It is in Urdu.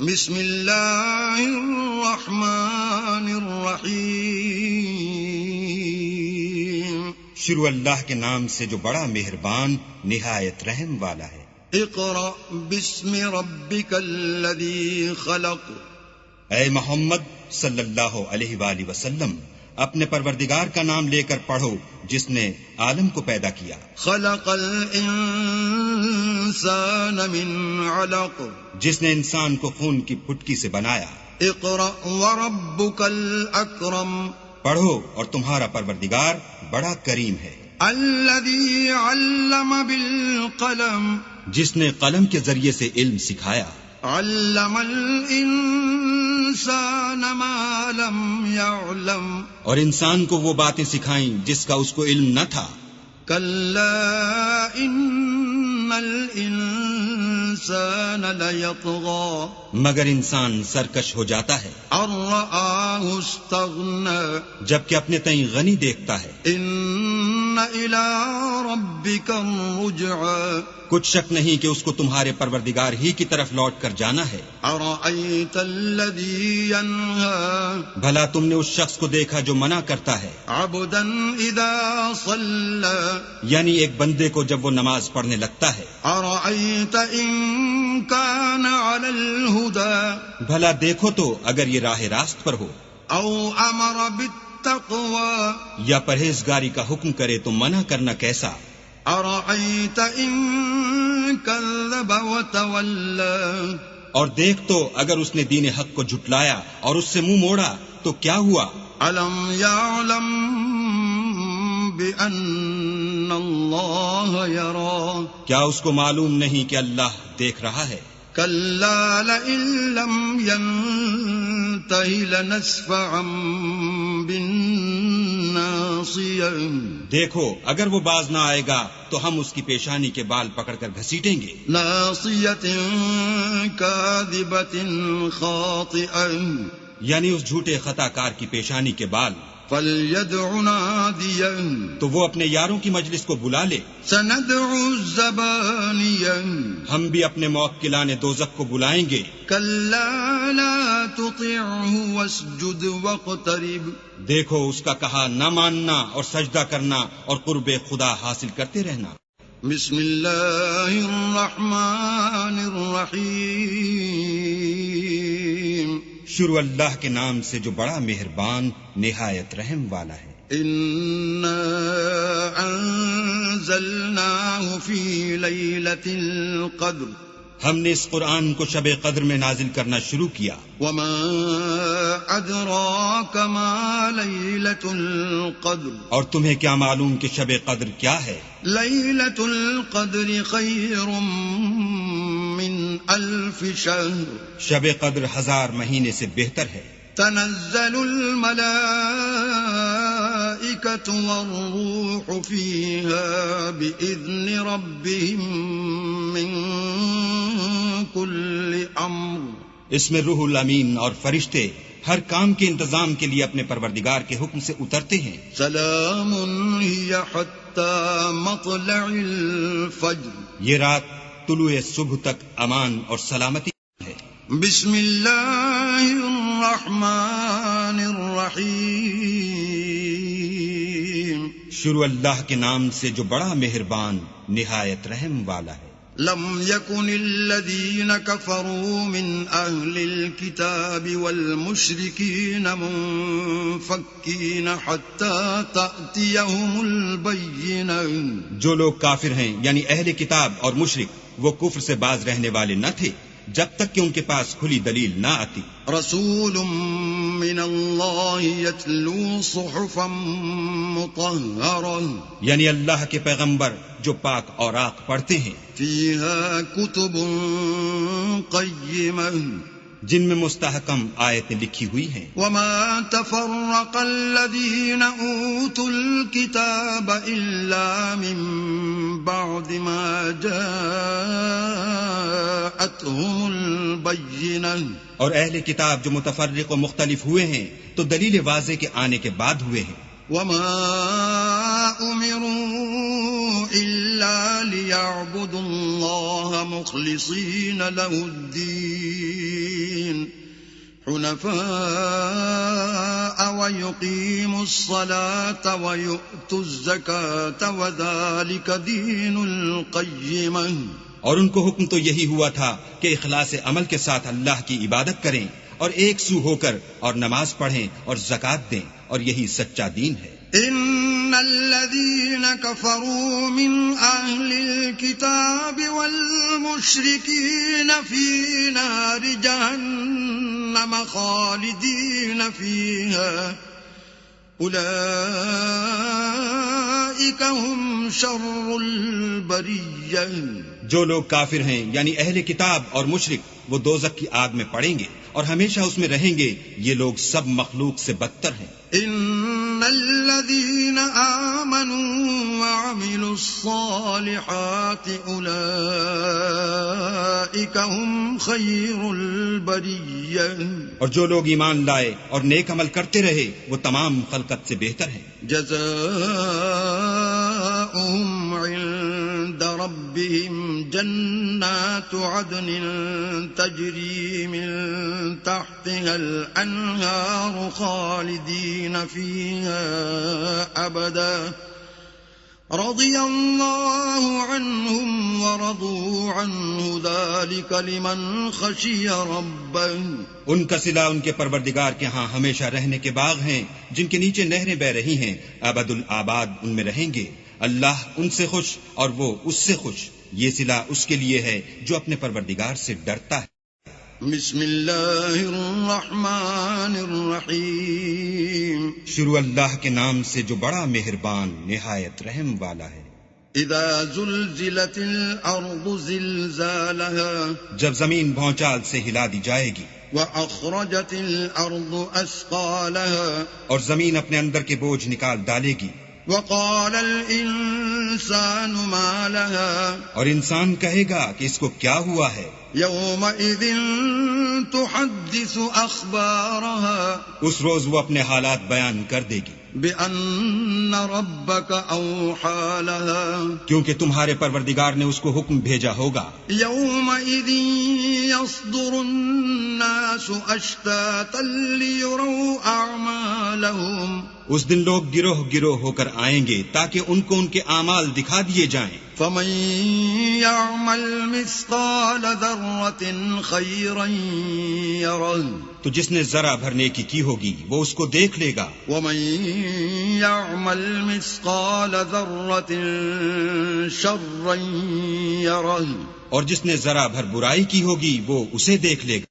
بسم اللہ الرحمن الرحیم. شروع اللہ کے نام سے جو بڑا مہربان نہایت رحم والا ہے. اقرأ باسم ربک الذی خلق. اے محمد صلی اللہ علیہ وآلہ وسلم اپنے پروردگار کا نام لے کر پڑھو جس نے عالم کو پیدا کیا. خلق الانسان من علق. جس نے انسان کو خون کی پھٹکی سے بنایا. اقرأ وربک الاکرم. پڑھو اور تمہارا پروردگار بڑا کریم ہے. الذی علم بالقلم. جس نے قلم کے ذریعے سے علم سکھایا. علم الانسان ما لم يعلم. اور انسان کو وہ باتیں سکھائیں جس کا اس کو علم نہ تھا. کلا ان الانسان لیطغی. مگر انسان سرکش ہو جاتا ہے. ان رآہ استغنی. جبکہ اپنے تئیں غنی دیکھتا ہے. ان الی ربک الرجعی. کچھ شک نہیں کہ اس کو تمہارے پروردگار ہی کی طرف لوٹ کر جانا ہے. ارأیت الذی ینہی. بھلا تم نے اس شخص کو دیکھا جو منع کرتا ہے عبدا اذا صلی. یعنی ایک بندے کو جب وہ نماز پڑھنے لگتا ہے. ارأیت ان کان علی الہدی. بھلا دیکھو تو اگر یہ راہ راست پر ہو. او امر بالتقوی. یا پرہیزگاری کا حکم کرے تو منع کرنا کیسا. ارأیت ان کذب وتولی. اور دیکھ تو اگر اس نے دین حق کو جھٹلایا اور اس سے منہ موڑا تو کیا ہوا. الم یعلم بأن اللہ یری. کیا اس کو معلوم نہیں کہ اللہ دیکھ رہا ہے. کلا لئن لم ینتہ لنسفعا بالناصیہ. دیکھو اگر وہ باز نہ آئے گا تو ہم اس کی پیشانی کے بال پکڑ کر گھسیٹیں گے. ناصیۃ کاذبۃ خاطئہ. یعنی اس جھوٹے خطا کار کی پیشانی کے بال. فلیدع نادیہ. تو وہ اپنے یاروں کی مجلس کو بلا لے. سندع الزبانیہ. ہم بھی اپنے موکلان دوزخ کو بلائیں گے. کلا لا تطعہ واسجد واقترب. دیکھو اس کا کہا نہ ماننا اور سجدہ کرنا اور قرب خدا حاصل کرتے رہنا. بسم اللہ الرحمن الرحیم. شروع اللہ کے نام سے جو بڑا مہربان نہایت رحم والا ہے. انا انزلناہ فی لیلۃ القدر. ہم نے اس قرآن کو شب قدر میں نازل کرنا شروع کیا. وما ادراک ما لیلۃ القدر. اور تمہیں کیا معلوم کہ شب قدر کیا ہے. لیلۃ القدر خیر من الف شہر. شب قدر 1000 مہینے سے بہتر ہے. تنزل الملائکۃ والروح فیہا بإذن ربہم من کل امر. اس میں روح الامین اور فرشتے ہر کام کے انتظام کے لیے اپنے پروردگار کے حکم سے اترتے ہیں. سلام ہی حتی مطلع الفجر. یہ رات طلوع صبح تک امان اور سلامتی ہے. بسم اللہ الرحمن الرحیم. شروع اللہ کے نام سے جو بڑا مہربان نہایت رحم والا ہے. لم يكن الذين كفروا من أهل الكتاب والمشركين منفكين حتى تأتيهم البينة. جو لوگ کافر ہیں یعنی اہل کتاب اور مشرک وہ کفر سے باز رہنے والے نہ تھے جب تک کہ ان کے پاس کھلی دلیل نہ آتی. رسول من اللہ یتلو صحفا مطہرہ. یعنی اللہ کے پیغمبر جو پاک اوراق پڑھتے ہیں. فیہا کتب قیمہ. جن میں مستحکم آیتیں لکھی ہوئی ہیں. وما تفرق الذین اوتوا الکتاب الا من بعد ما جاءتهم البینہ. اور اہل کتاب جو متفرق و مختلف ہوئے ہیں تو دلیل واضح کے آنے کے بعد ہوئے ہیں. وما امروا الا ليعبدوا الله مخلصين له الدين الحنفاء ويقيموا الصلاة ويؤتوا الزكاة وذلك دين القيمة. اور ان کو حکم تو یہی ہوا تھا کہ اخلاص عمل کے ساتھ اللہ کی عبادت کریں اور ایک سو ہو کر اور نماز پڑھیں اور زکوٰۃ دیں، اور یہی سچا دین ہے. ان الذين كفروا من اهل الكتاب والمشركين في نار جهنم خالدين فيها اولئك هم شر البرية. جو لوگ کافر ہیں یعنی اہل کتاب اور مشرک وہ دوزخ کی آگ میں پڑیں گے اور ہمیشہ اس میں رہیں گے، یہ لوگ سب مخلوق سے بدتر ہیں. ان الذين آمنوا وعملوا الصالحات اولئك هم خير البرية. اور جو لوگ ایمان لائے اور نیک عمل کرتے رہے وہ تمام خلقت سے بہتر ہیں. جزاؤهم عند ربهم جنات عدن تجري من تحتها الأنهار خالدين فيها أبدا رضي الله عنهم ورضوا عنه ذلك لمن خشي ربه. ان کا صلہ ان کے پروردگار کے ہاں ہمیشہ رہنے کے باغ ہیں جن کے نیچے نہریں بہ رہی ہیں، ابد الآباد ان میں رہیں گے. اللہ ان سے خوش اور وہ اس سے خوش. یہ صلہ اس کے لیے ہے جو اپنے پروردگار سے ڈرتا ہے. بسم اللہ الرحمن الرحیم. شروع اللہ کے نام سے جو بڑا مہربان نہایت رحم والا ہے. اذا زلزلت الارض زلزالها. جب زمین بھونچال سے ہلا دی جائے گی. واخرجت الارض اثقالها. اور زمین اپنے اندر کے بوجھ نکال ڈالے گی. وقال الانسان ما لها. اور انسان کہے گا کہ اس کو کیا ہوا ہے. يومئذ تحدث اخبارها. اس روز وہ اپنے حالات بیان کر دے گی. بأن ربك اوحى لها. کیونکہ تمہارے پروردگار نے اس کو حکم بھیجا ہوگا. يومئذ يصدر الناس اشتاتا ليروا اعمالهم. اس دن لوگ گروہ گروہ ہو کر آئیں گے تاکہ ان کو ان کے اعمال دکھا دیے جائیں. فمن يعمل مثقال ذرة خيرا يره. تو جس نے ذرا بھر نیکی کی ہوگی وہ اس کو دیکھ لے گا. ومن يعمل مثقال ذرة شرا يره. اور جس نے ذرا بھر برائی کی ہوگی وہ اسے دیکھ لے گا.